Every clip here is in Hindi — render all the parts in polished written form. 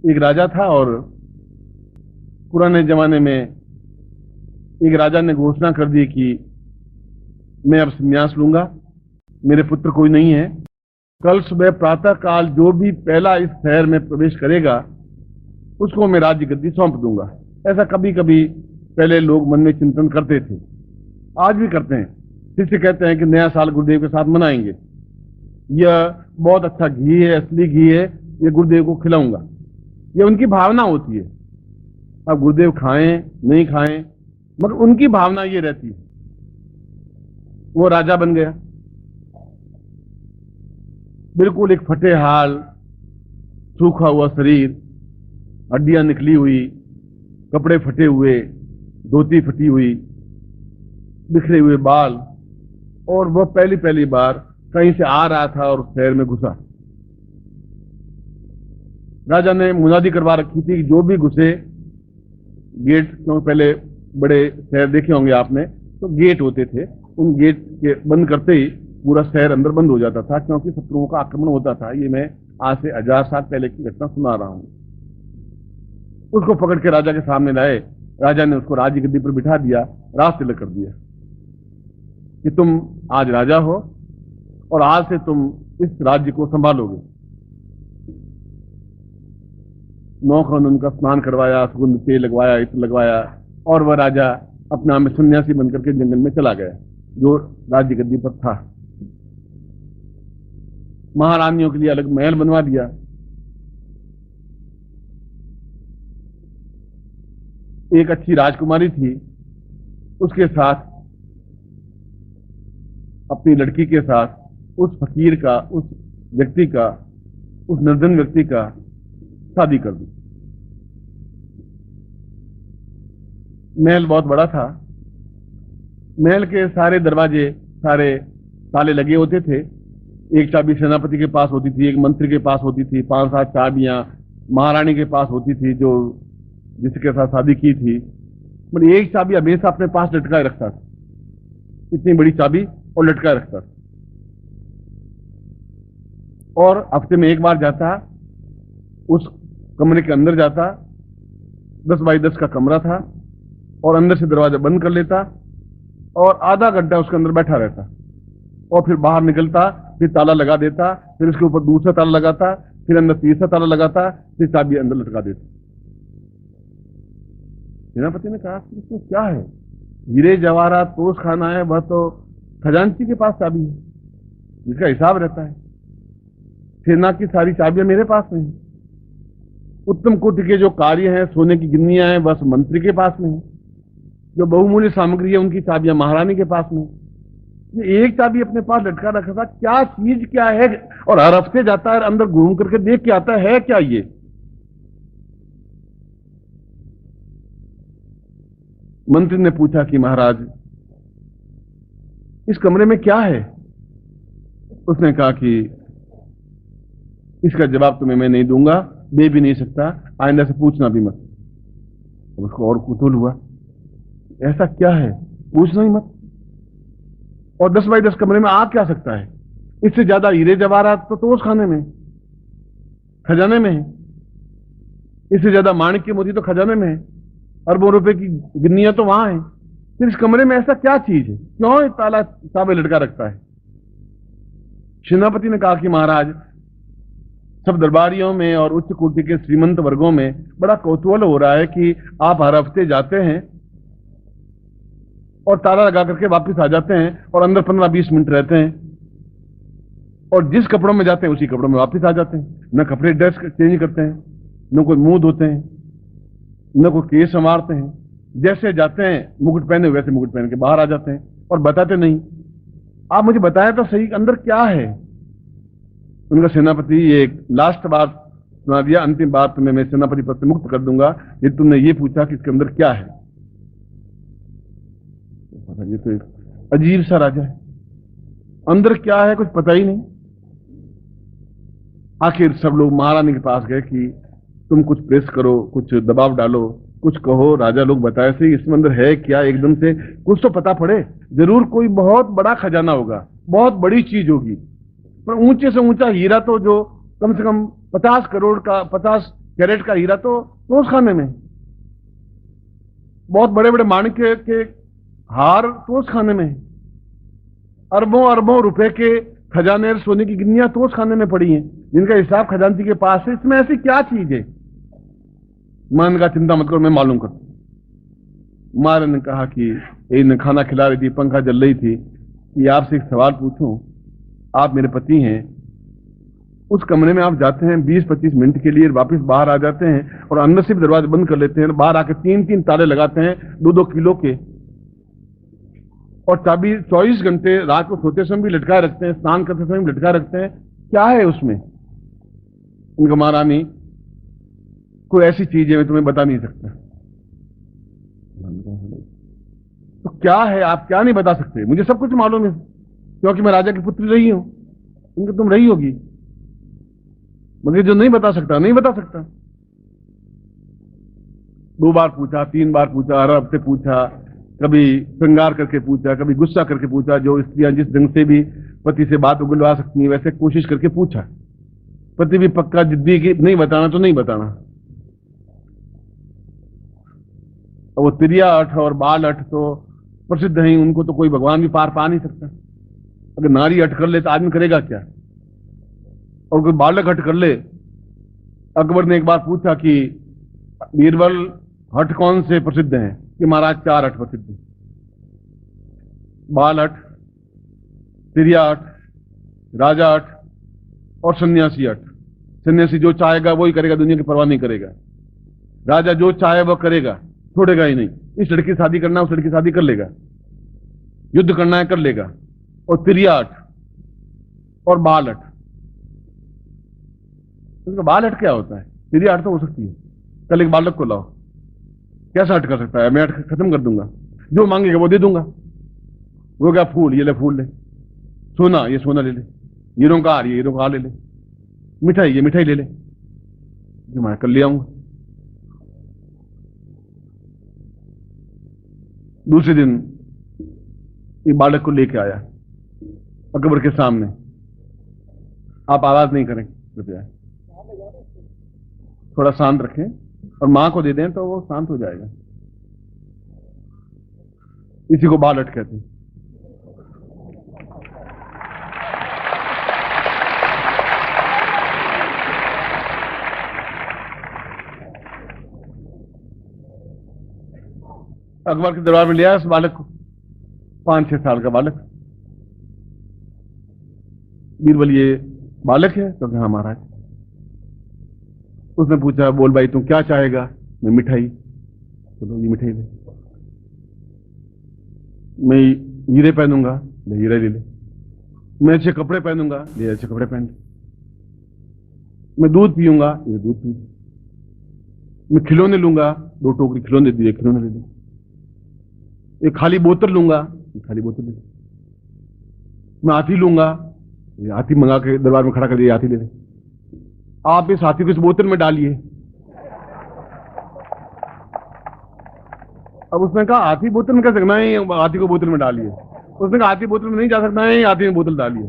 एक राजा था और पुराने जमाने में एक राजा ने घोषणा कर दी कि मैं अब संन्यास लूंगा, मेरे पुत्र कोई नहीं है। कल सुबह प्रातः काल जो भी पहला इस शहर में प्रवेश करेगा उसको मैं राज्य गद्दी सौंप दूंगा। ऐसा कभी कभी पहले लोग मन में चिंतन करते थे, आज भी करते हैं। शिष्य कहते हैं कि नया साल गुरुदेव के साथ मनाएंगे, यह बहुत अच्छा घी है, असली घी है, ये गुरुदेव को खिलाऊंगा। ये उनकी भावना होती है। अब गुरुदेव खाएं नहीं खाएं, मगर उनकी भावना ये रहती है। वो राजा बन गया, बिल्कुल एक फटे हाल, सूखा हुआ शरीर, हड्डियां निकली हुई, कपड़े फटे हुए, धोती फटी हुई, बिखरे हुए बाल, और वह पहली पहली बार कहीं से आ रहा था और शहर में घुसा। राजा ने मुनादी करवा रखी थी कि जो भी घुसे, गेट, क्योंकि पहले बड़े शहर देखे होंगे आपने, तो गेट होते थे, उन गेट के बंद करते ही पूरा शहर अंदर बंद हो जाता था, क्योंकि शत्रुओं का आक्रमण होता था। ये मैं आज से 1000 साल पहले की घटना सुना रहा हूं। उसको पकड़ के राजा के सामने लाए। राजा ने उसको राज्य गद्दी पर बिठा दिया, राज तिलक कर दिया कि तुम आज राजा हो और आज से तुम इस राज्य को संभालोगे। नौकरों ने उनका स्नान करवाया, सुगंध तेल लगवाया, इत्र लगवाया, और वह राजा अपना में सन्यासी बनकर के जंगल में चला गया जो राज्य गद्दी पर था। महारानियों के लिए अलग महल बनवा दिया। एक अच्छी राजकुमारी थी, उसके साथ, अपनी लड़की के साथ उस फकीर का, उस व्यक्ति का, उस निर्धन व्यक्ति का शादी कर दी। महल बहुत बड़ा था। महल के सारे दरवाजे, सारे ताले लगे होते थे। एक चाबी सेनापति के पास होती थी, एक मंत्री के पास होती थी, 5-7 चाबियां महारानी के पास होती थी जो जिसके साथ शादी की थी। मतलब एक चाबी हमेशा अपने पास लटकाए रखता था, इतनी बड़ी चाबी, और लटकाए रखता था। और हफ्ते में एक बार जाता, उस कमरे के अंदर जाता, 10 बाई 10 का कमरा था, और अंदर से दरवाजा बंद कर लेता और आधा घंटा उसके अंदर बैठा रहता, और फिर बाहर निकलता, फिर ताला लगा देता, फिर उसके ऊपर दूसरा ताला लगाता, फिर अंदर तीसरा ताला लगाता, फिर चाबी अंदर लटका देता। सेनापति ने कहा कि इसमें क्या है, हीरे जवाहरात तोश खाना है, वह तो खजांची के पास चाबी है जिसका हिसाब रहता है। सेना की सारी चाबियां मेरे पास में है। उत्तम कोटि के जो कार्य हैं, सोने की गिन्नियां हैं, बस मंत्री के पास में है। जो बहुमूल्य सामग्री है उनकी चाबियां महारानी के पास में। ये एक चाबी अपने पास लटका रखा था, क्या चीज क्या है, और हर हफ्ते जाता है अंदर घूम करके देख के आता है क्या ये। मंत्री ने पूछा कि महाराज इस कमरे में क्या है। उसने कहा कि इसका जवाब तुम्हें मैं नहीं दूंगा, दे भी नहीं सकता, आइंदा से पूछना भी मत। उसको और कुतूहल हुआ, ऐसा क्या है, पूछना ही मत। और 10 बाई 10 कमरे में आ क्या सकता है, इससे ज्यादा हीरे जवाहरात तो उस खाने में, खजाने में है। इससे ज्यादा माणिक की मोती तो खजाने में है, अरबों रुपए की गिन्नियां तो वहां है। फिर इस कमरे में ऐसा क्या चीज है, क्यों ये ताला चाबी लटका रखता है। सेनापति ने कहा कि महाराज, सब दरबारियों में और उच्च कोटि के श्रीमंत वर्गों में बड़ा कौतूहल हो रहा है कि आप हर हफ्ते जाते हैं और ताला लगा करके वापस आ जाते हैं और अंदर 15-20 मिनट रहते हैं, और जिस कपड़ों में जाते हैं उसी कपड़ों में वापस आ जाते हैं। न कपड़े ड्रेस चेंज करते हैं, न कोई मुंह धोते हैं, न कोई केस संवारते हैं। जैसे जाते हैं मुकुट पहने वैसे मुकुट पहन के बाहर आ जाते हैं, और बताते नहीं। आप मुझे बताया तो सही, अंदर क्या है। उनका सेनापति ये लास्ट बात सुना दिया, अंतिम बात तुम्हें मैं सेनापति पद से मुक्त कर दूंगा यदि तुमने ये पूछा कि इसके अंदर क्या है। ये तो एक अजीब सा राजा है, अंदर क्या है कुछ पता ही नहीं। आखिर सब लोग महारानी के पास गए कि तुम कुछ प्रेस करो, कुछ दबाव डालो, कुछ कहो। राजा लोग बताए से इसमें अंदर है क्या, एकदम से कुछ तो पता पड़े, जरूर कोई बहुत बड़ा खजाना होगा, बहुत बड़ी चीज होगी। पर ऊंचे से ऊंचा हीरा तो जो कम से कम 50 करोड़ का, 50 कैरेट का हीरा तो तोश खाने में, बहुत बड़े बड़े माणिक के हार तोश खाने में, अरबों अरबों रुपए के खजाने और सोने की गिन्नियां तोश खाने में पड़ी हैं, जिनका हिसाब खजानची के पास है। इसमें ऐसी क्या चीज है? मान का चिंता मत करो, मैं मालूम कर। महाराज ने कहा कि इन्हें खाना खिला रही थी, पंखा जल रही थी, कि आपसे एक सवाल पूछूं। आप मेरे पति हैं, उस कमरे में आप जाते हैं 20-25 मिनट के लिए, वापस बाहर आ जाते हैं और अंदर से भी दरवाजे बंद कर लेते हैं, बाहर आके 3-3 ताले लगाते हैं 2-2 किलो के, और चाबी 24 घंटे रात को सोते समय भी लटकाए रखते हैं, स्नान करते समय भी लटकाए रखते हैं। क्या है उसमें? उनका महारानी, कोई ऐसी चीज है मैं तुम्हें बता नहीं सकता। तो क्या है, आप क्या नहीं बता सकते? मुझे सब कुछ मालूम है, क्योंकि मैं राजा की पुत्री रही हूं, उनकी तुम रही होगी, मगर जो नहीं बता सकता नहीं बता सकता। 2 बार पूछा, 3 बार पूछा, हर हफ्ते पूछा, कभी श्रृंगार करके पूछा, कभी गुस्सा करके पूछा, जो स्त्रियां जिस ढंग से भी पति से बात उगलवा सकती हैं वैसे कोशिश करके पूछा। पति भी पक्का जिद्दी कि नहीं बताना तो नहीं बताना। और वो तिरिया अठ और बाल अठ तो प्रसिद्ध हैं, उनको तो कोई भगवान भी पार पा नहीं सकता। अगर नारी अठ कर ले तो आदमी करेगा क्या? और कोई बालक हट कर ले। अकबर ने एक बार पूछा कि बीरबल हट कौन से प्रसिद्ध हैं? कि महाराज 4 हट प्रसिद्ध हैं, बाल हट, तिरिया हट, राजा हट और सन्यासी हट। सन्यासी जो चाहेगा वही करेगा, दुनिया की परवाह नहीं करेगा। राजा जो चाहे वह करेगा, छोड़ेगा ही नहीं। इस लड़की से शादी करना है, उस लड़की से शादी कर लेगा, युद्ध करना है कर लेगा। और तिरिया हट और बाल हट। तो बाल हट क्या होता है? तिरिया हट तो हो सकती है, कल एक बालक को लाओ, कैसा हट कर सकता है? मैं हट खत्म कर दूंगा, जो मांगेगा वो दे दूंगा। वो क्या, फूल, ये ले फूल ले, सोना, ये सोना ले ले, हीरों का हार, ये हीरों का हार ले ले, मिठाई, ये मिठाई ले ले, जो मैं कल ले आऊंगा। दूसरे दिन एक बालक को लेके आया अकबर के सामने। आप आवाज नहीं करें कृपया, थोड़ा शांत रखें, और मां को दे दें तो वो शांत हो जाएगा। इसी को बालट कहते हैं। अकबर के दरबार में लिया उस बालक को, 5-6 साल का बालक। बीरबल, ये बालक है? तो हाँ महाराज। उसने पूछा, बोल भाई तू क्या चाहेगा? मैं मिठाई। चलो ये मिठाई ले। मैं हीरे पहनूंगा, ले हीरे ले ले। मैं अच्छे कपड़े पहनूंगा, ले अच्छे कपड़े पहन ले। मैं दूध पीऊंगा, ये दूध पी। मैं खिलौने लूंगा, 2 टोकरी खिलौने दिए, खिलौने ले ले। एक खाली बोतल लूंगा, खाली बोतल ले ले। मैं हाथी लूंगा, ये हाथी मंगा के दरबार में खड़ा कर दिया, हाथी ले ले। आप इस हाथी को इस बोतल में डालिए। अब उसने कहा हाथी बोतल में कैसे? नहीं, हाथी को बोतल में डालिए। उसने कहा हाथी बोतल में नहीं जा सकता है, हाथी में बोतल डालिए।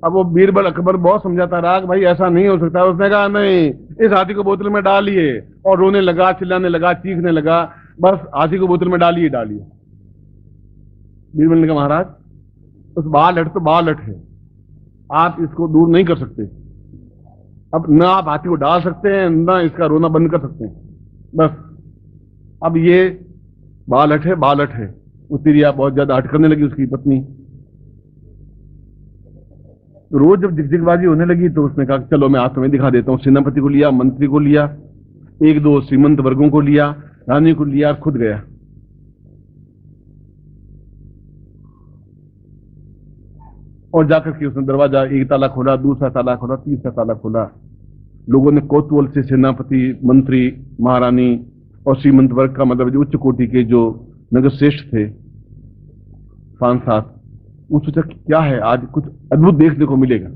अब वो बीरबल अकबर बहुत समझाता रहा कि भाई ऐसा नहीं हो सकता। उसने कहा नहीं, इस हाथी को बोतल में डालिए, और रोने लगा, चिल्लाने लगा, चीखने लगा, बस हाथी को बोतल में डालिए डालिए। बीरबल ने कहा महाराज, उस बाल हट तो बाल हट है, आप इसको दूर नहीं कर सकते। अब ना आप हाथी को डाल सकते हैं, ना इसका रोना बंद कर सकते हैं, बस। अब ये बालट है, बालट है। वो तिरिया बहुत ज्यादा हट करने लगी, उसकी पत्नी। तो रोज जब झिकझिकबाजी होने लगी तो उसने कहा चलो मैं आज तुम्हें दिखा देता हूं। सेनापति को लिया, मंत्री को लिया, 1-2 श्रीमंत वर्गों को लिया, रानी को लिया, खुद गया। और जाकर के उसने दरवाजा एक ताला खोला, दूसरा ताला खोला, तीसरा ताला खोला। लोगों ने कौतूहल से सेनापति, मंत्री, महारानी और श्रीमंत वर्ग का, मतलब जो उच्च कोटि के जो नगर श्रेष्ठ थे 5-7, वो सोचा क्या है आज कुछ अद्भुत देखने को मिलेगा।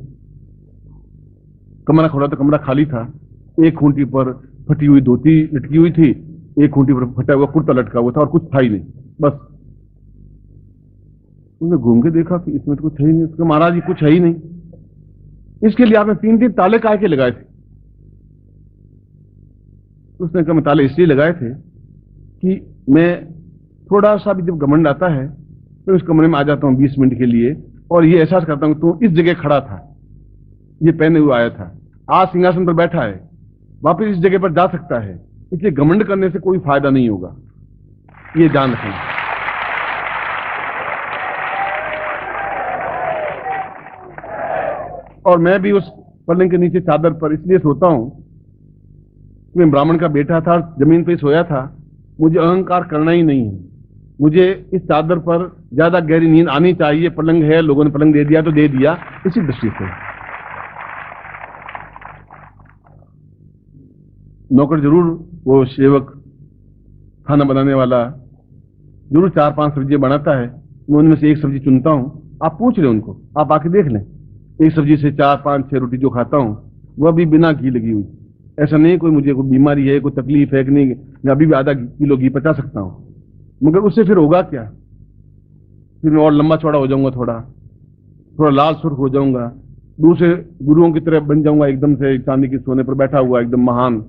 कमरा खोला तो कमरा खाली था। एक खूंटी पर फटी हुई धोती लटकी हुई थी, एक खूंटी पर फटा हुआ कुर्ता लटका हुआ था, और कुछ था ही नहीं, बस। उसने घूम के देखा कि इसमें तो कुछ है ही नहीं। उसका महाराज जी कुछ है ही नहीं। इसके लिए आपने 3-3 ताले काहे के लगाए थे? उसने कहा मैं ताले इसलिए लगाए थे कि मैं थोड़ा सा भी जब घमंड आता है तो इस कमरे में आ जाता हूँ 20 मिनट के लिए और ये एहसास करता हूँ तो इस जगह खड़ा था, ये पहने हुए आया था, आज सिंहासन पर बैठा है, वापस इस जगह पर जा सकता है, इसलिए घमंड करने से कोई फायदा नहीं होगा, ये जान रखें। और मैं भी उस पलंग के नीचे चादर पर इसलिए सोता हूं कि मैं ब्राह्मण का बेटा था, जमीन पे सोया था, मुझे अहंकार करना ही नहीं है, मुझे इस चादर पर ज्यादा गहरी नींद आनी चाहिए, पलंग है, लोगों ने पलंग दे दिया तो दे दिया, इसी दृष्टि से। नौकर जरूर, वो सेवक खाना बनाने वाला जरूर 4-5 सब्जियां बनाता है, मैं उनमें से एक सब्जी चुनता हूं, आप पूछ लें उनको, आप आके देख लें, एक सब्जी से 4-5-6 रोटी जो खाता हूं वह भी बिना घी लगी हुई। ऐसा नहीं कोई मुझे कोई बीमारी है, कोई तकलीफ है कि नहीं, मैं अभी भी आधा किलो घी पचा सकता हूं, मगर उससे फिर होगा क्या, फिर मैं और लंबा चौड़ा हो जाऊंगा, थोड़ा थोड़ा लाल सुर्ख हो जाऊंगा, दूसरे गुरुओं की तरह बन जाऊंगा, एकदम से चांदी के सोने पर बैठा हुआ एकदम महान।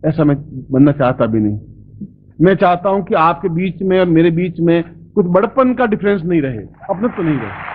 ऐसा मैं बनना चाहता भी नहीं। मैं चाहता हूं कि आपके बीच में और मेरे बीच में कुछ बड़पन का डिफरेंस नहीं रहे, अपने तो नहीं रहे।